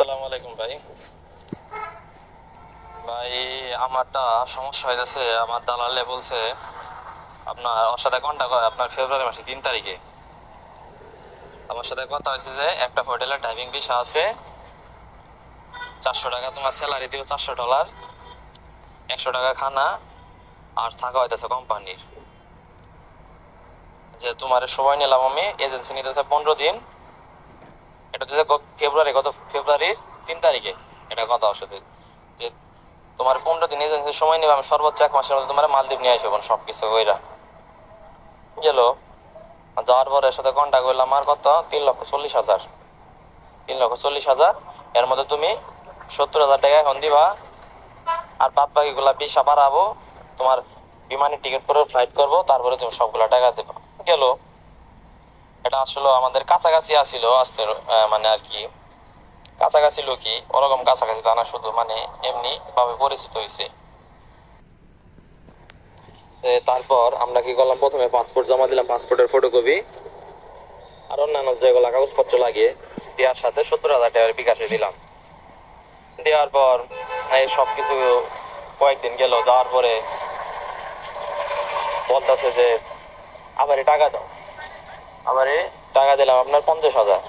আসসালামু আলাইকুম ভাই। ভাই, আমারটা সমস্যা হয়েছে। আমার দালালে বলছে আপনার ওর সাথে কন্টাক্ট হয় আপনার ফেব্রুয়ারি মাসের 3 তারিখে। আমার সাথে কথা হয়েছে যে একটা হোটেলের ড্রাইভিং ভিসা আছে, 400 টাকা তোমার স্যালারি দিও, $400, 100 টাকা খানা, আর থাকা হইতেছে কোম্পানির। যে তোমার সময় নিলাম আমি, এজেন্সি নিতেছে 15 দিন। এটা হচ্ছে গত ফেব্রুয়ারির 3 তারিখে এটা কথা ওর সাথে যে তোমার 15 দিন এজেন্সির সময় নেবে, আমি সর্বোচ্চ 1 মাসের মধ্যে তোমার মালদ্বীপ নিয়ে আসবো সবকিছু কইরা গেল। যাওয়ার পরে এর সাথে কন্ট্যাক্ট করলাম, আমার কত 3,40,000, 3,40,000। এর মধ্যে তুমি 70,000 টাকা এখন দিবা, আর বাদ বাকিগুলা ভিসা বাড়াবো, তোমার বিমানের টিকিট করে ফ্লাইট করবো, তারপরে তুমি সবগুলা টাকা দেবা গেল। এটা আসলে আমাদের কাছাকাছি আসছিল আসছে, মানে আর কি কাছাকাছি লোকই, ওরকম কাছাকাছি তা না, শুধু মানে এমনি ভাবে পরিচিত হয়েছে। তারপর আমরা কি করলাম, প্রথমে পাসপোর্ট জমা দিলাম, পাসপোর্টের ফটোকপি আর অন্যান্য যেগুলো কাগজপত্র লাগে দেওয়ার সাথে 70,000 টাকার বিকাশে দিলাম। দেওয়ার পর এই সবকিছু কয়েকদিন গেল, যাওয়ার পরে বলতেছে যে আবার টাকা দাও। আবার টাকা দিলাম আপনার 50,000,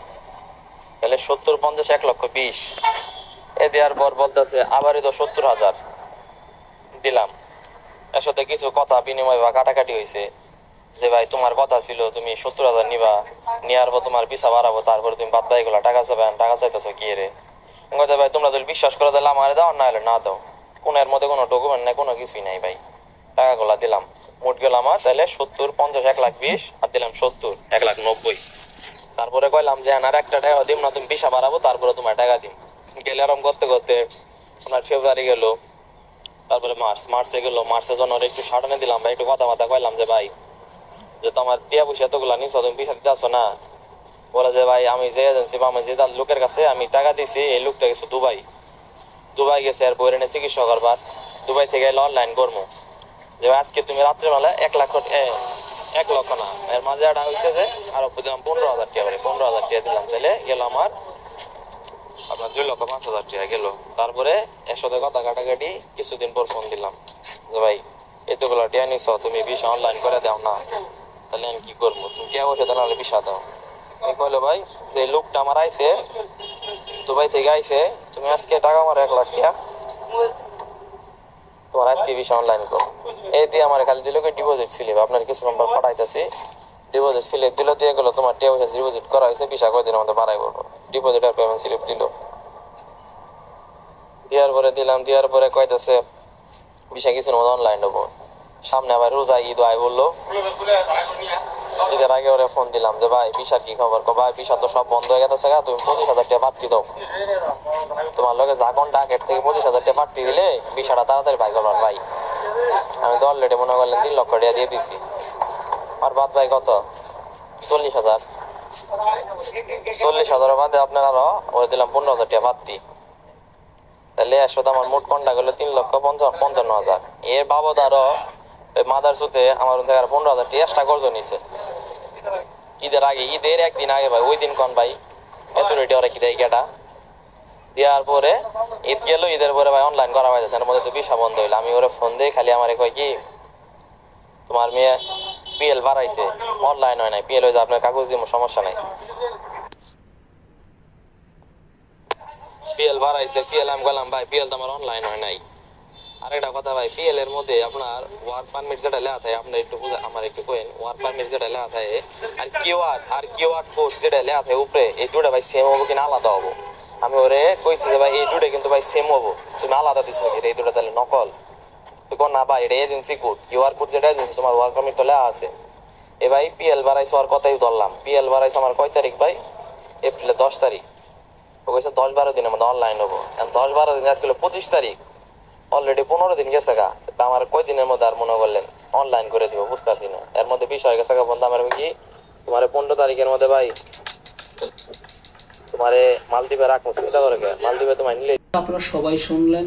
তাহলে 70, 50, 1,20,000। দেওয়ার পর বলতেছে আবারই তো 70,000 দিলাম। এর সাথে কিছু কথা বিনিময় বা কাটাকাটি হয়েছে যে ভাই তোমার কথা ছিল তুমি 70,000 নিবা, নেওয়ার পর তোমার ভিসা বাড়াবো, তারপরে তুমি বাদ বাকিগুলো টাকা চাবেন, টাকা চাইতেছো কি রে? ভাই তোমরা যদি বিশ্বাস করে তাহলে আমার দাও, না হলে না দাও, কোনো এর মধ্যে কোনো ডকুমেন্ট নাই, কোনো কিছুই নাই ভাই। টাকাগুলা দিলাম, মোট গেল আমার তাহলে 70, 50, 1,20,000, আর দিলাম 70, 1,90,000। তারপরে কইলাম যে আর একটা টাকা দিম না, তুমি ভিসা বাড়াবো, তারপরে তোমার টাকা দিম। গেলে আরাম করতে করতে আপনার ফেব্রুয়ারি গেল, তারপরে মার্চে গেল। মার্চের জন্য একটু সাটানে দিলাম ভাই, একটু কথাবার্তা কইলাম যে ভাই যে তোমার টিয়া পয়সা এতগুলা নিছো, তুমি ভিসা দিতে আসো না? বলে যে ভাই আমি যে এজেন্সি বা আমি যে লোকের কাছে আমি টাকা দিছি, এই লোকটা গেছে দুবাই, দুবাই গেছে আর বইরে নিয়ে চিকিৎসা করবার, দুবাই থেকে এলে অনলাইন করবো। যে আজকে তুমি রাত্রেবেলা 1 লক্ষ না, এর মাঝে একটা হয়েছে যে আরো দিলাম 15,000 টাকা, 15,000 টাকা দিলাম, তাহলে গেল আমার আপনার 2,05,000 টাকা গেল। তারপরে এর সাথে কথা কাটাকাটি, কিছুদিন পর ফোন দিলাম যে ভাই এতগুলো টাকা নিছ, তুমি ভিসা অনলাইন করে দাও না, তাহলে আমি কি করবো? তুমি কে বসে তাহলে ভিসা দাও। আমি কইলো ভাই যে লোকটা আমার আইছে, দুবাই থেকে আইছে, তুমি আজকে টাকা আমার 1,00,000 টাকা, তোমার আজকে ভিসা অনলাইন করো। এই দিয়ে আমার খালি দিল ডিপোজিট স্লিপ, আপনার কিছু নাম্বার পাঠাইতেছি, ডিপোজিট স্লিপ দিল, দিয়ে গেলো তোমার টাকা পয়সা ডিপোজিট করা হয়েছে, ভিসা কয়দিনের মধ্যে বাড়াই করবো। ডিপোজিট আর পেমেন্ট স্লিপ দিল, দেওয়ার পরে কইতেছে ভিসা কিছুর মধ্যে অনলাইন হবো। সামনে আবার রোজা ঈদ আয় বললো, ঈদের আগে ওরা ফোন দিলাম যে ভাই ভিসার কি খবর? ভাই ভিসা তো সব বন্ধ হয়ে গেছে, তুমি 25,000 টাকা বাড়তি দাও, তোমার লগে যা ঘন্টা আগের থেকে 25,000 টাকা বাড়তি দিলে ভিসাটা তাড়াতাড়ি পাই করবার ভাই। আমি তো অলরেডি মনে করলেন 3 লক্ষ টাকা দিয়ে দিছি, আর বাদ ভাই কত 40,000, 40,000 বাদে আপনার আরো ওই দিলাম 15,000 টাকা বাড়তি, তাহলে একসাথে আমার মোট কন্টাক্ট হলো 3,55,000। এর বাবদ আরো মাদার সুতে আমার 15,000 টাকা এক্সট্রা খরচ নিছে ঈদের আগে, ঈদের একদিন আগে ভাই। ওই দিন কোন ভাই এত রেটে ওরা কি দেয় কেটা? দেওয়ার পরে ঈদ গেল, ঈদের পরে ভাই অনলাইন করা হয়েছে, এর মধ্যে তো ভিসা বন্ধ হইলো। আমি ওরা ফোন দিয়ে খালি আমার কয় কি তোমার মেয়ে পিএল বাড়াইছে, অনলাইন হয় নাই, পিএল হয়ে আপনার কাগজ দিব, সমস্যা নাই। পিএল বাড়াইছে, পিএল আমি গেলাম ভাই পিএল তো আমার অনলাইন হয় নাই। আর একটা কথা ভাই, পিএল এর মধ্যে আপনার ওয়ার্ক পারমিট যেটা লেখা থাকে, আপনার একটু আমার একটু কইন, ওয়ার্ক পারমিট যেটা লেখা থাকে আর কিউআর কোড যেটা লেখা থাকে উপরে, এই দুটো ভাই সেম হবো কিনা আলাদা হবো? আমি ওরে কইছি যে ভাই এই দুটো কিন্তু ভাই সেম হবো, তুমি আলাদা দিছো নাকি এই দুটো? তাহলে নকল। তো না ভাই এটা এজেন্সি কোড, কিউআর কোড যেটা এজেন্সি, তোমার ওয়ার্ক পারমিট তো লেখা আছে। এ ভাই পিএল বাড়াইছে, ওর কথাই ধরলাম। পিএল বাড়াইছে আমার কয় তারিখ ভাই? এপ্রিলের 10 তারিখ। ও কইছে 10-12 দিনের মধ্যে অনলাইন হবো। 10-12 দিন, আজকে 25 তারিখ, অলরেডি 15 দিন গেছে গা। আমার কয় দিনের মধ্যে আর মনে করলেন অনলাইন করে দিব? বুঝতেছি না। এর মধ্যে বিষয় হয়ে গেছে গা বন্ধু আমার কি, তোমার 15 তারিখের মধ্যে ভাই তোমারে মালদ্বীপে রাখবো, চিন্তা করে মালদ্বীপে তোমায় নিলে। আপনারা সবাই শুনলেন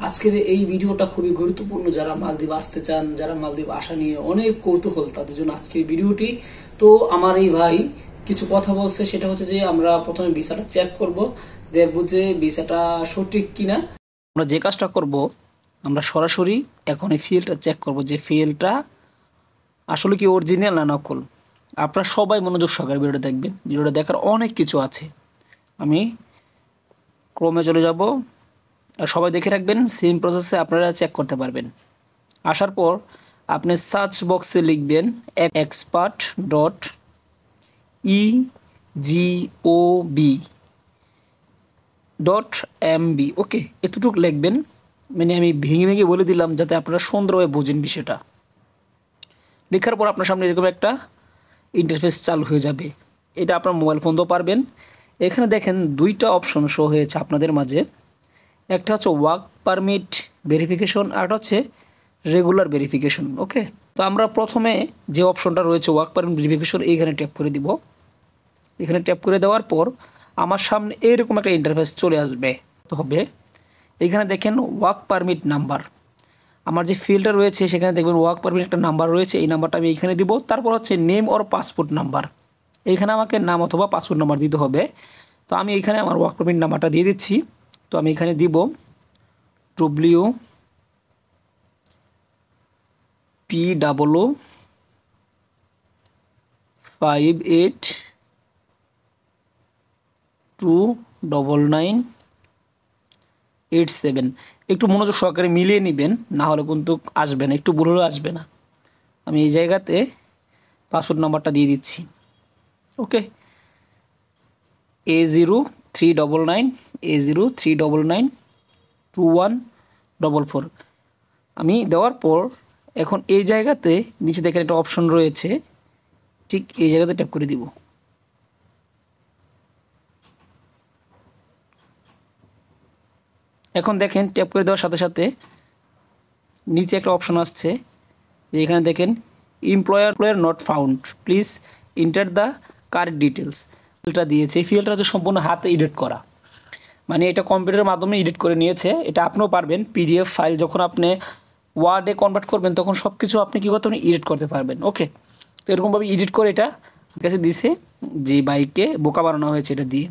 আজকের এই ভিডিওটা খুবই গুরুত্বপূর্ণ। যারা মালদ্বীপ আসতে চান, যারা মালদ্বীপ আসা নিয়ে অনেক কৌতূহল, তাদের জন্য আজকের ভিডিওটি। তো আমার এই ভাই কিছু কথা বলছে, সেটা হচ্ছে যে আমরা প্রথমে ভিসাটা চেক করব, দেখবো যে ভিসাটা সঠিক কিনা। আমরা যে কাজটা করব, আমরা সরাসরি এখন এই ফিল্ডটা চেক করব যে ফিল্ডটা আসলে কি অরিজিনাল না নকল। আপনারা সবাই মনোযোগ সহকারে ভিডিওটা দেখবেন, ভিডিওটা দেখার অনেক কিছু আছে। আমি ক্রোমে চলে যাব, আর সবাই দেখে রাখবেন, সেম প্রসেসে আপনারা চেক করতে পারবেন। আসার পর আপনি সার্চ বক্সে লিখবেন এক্সপার্ট ডট ইজিওবি .mb। ওকে, এতটুকু লিখবেন, মানে আমি ভেঙে ভেঙে বলে দিলাম যাতে আপনারা সুন্দরভাবে বোঝেন বিষয়টা। লেখার পর আপনার সামনে এরকম একটা ইন্টারফেস চালু হয়ে যাবে। এটা আপনার মোবাইল ফোন দিয়েও পারবেন। এখানে দেখেন দুইটা অপশন শো হয়েছে আপনাদের মাঝে, একটা হচ্ছে ওয়ার্ক পারমিট ভেরিফিকেশন, আর একটা হচ্ছে রেগুলার ভেরিফিকেশন। ওকে, তো আমরা প্রথমে যে অপশনটা রয়েছে ওয়ার্ক পারমিট ভেরিফিকেশন, এইখানে ট্যাপ করে দিব। এখানে ট্যাপ করে দেওয়ার পর আমার সামনে এরকম একটা ইন্টারফেস চলে আসবে। তো হবে এখানে দেখেন ওয়ার্ক পারমিট নাম্বার, আমার যে ফিল্ডটা রয়েছে সেখানে দেখবেন ওয়ার্ক পারমিট একটা নাম্বার রয়েছে, এই নাম্বারটা আমি এখানে দিব। তারপর হচ্ছে নেম অর পাসপোর্ট নাম্বার, এইখানে আমাকে নাম অথবা পাসপোর্ট নাম্বার দিতে হবে। তো আমি এইখানে আমার ওয়ার্ক পারমিট নাম্বারটা দিয়ে দিচ্ছি। তো আমি এখানে দিব WPW582987। একটু মনোযোগ সহকারে মিলিয়ে নেবেন, না হলে কিন্তু আসবে না, একটু ভুল হলেও আসবে না। আমি এই জায়গাতে পাসপোর্ট নাম্বারটা দিয়ে দিচ্ছি। ওকে, A0399A03992144। আমি দেওয়ার পর এখন এই জায়গাতে নিচে দেখেন একটা অপশন রয়েছে, ঠিক এই জায়গাতে ট্যাপ করে দিব। এখন দেখেন ট্যাপ করে দেওয়ার সাথে সাথে নিচে একটা অপশন আসছে, এখানে দেখেন employer not found, please enter the current details. ফিল্ডটা দিয়েছে, এই ফিল্ডটা হচ্ছে সম্পূর্ণ হাতে এডিট করা, মানে এটা কম্পিউটারের মাধ্যমে এডিট করে নিয়েছে। এটা আপনিও পারবেন, পিডিএফ ফাইল যখন আপনি ওয়ার্ডে কনভার্ট করবেন তখন সব কিছু আপনি কী করতে পারবেন, এডিট করতে পারবেন। ওকে, তো এরকমভাবে এডিট করে এটা কাছে দিছে, যে বাইককে বোকা বানানো হয়েছে এটা দিয়ে।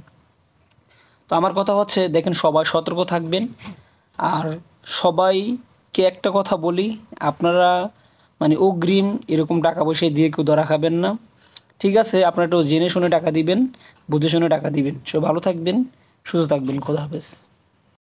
তো আমার কথা হচ্ছে দেখেন সবাই সতর্ক থাকবেন। আর সবাইকে একটা কথা বলি, আপনারা মানে অগ্রিম এরকম টাকা পয়সা দিয়ে কেউ ধরা খাবেন না, ঠিক আছে? আপনারা একটু জেনে শুনে টাকা দিবেন, বুঝে শুনে টাকা দিবেন। সবাই ভালো থাকবেন, সুস্থ থাকবেন, খোদা হাফেজ।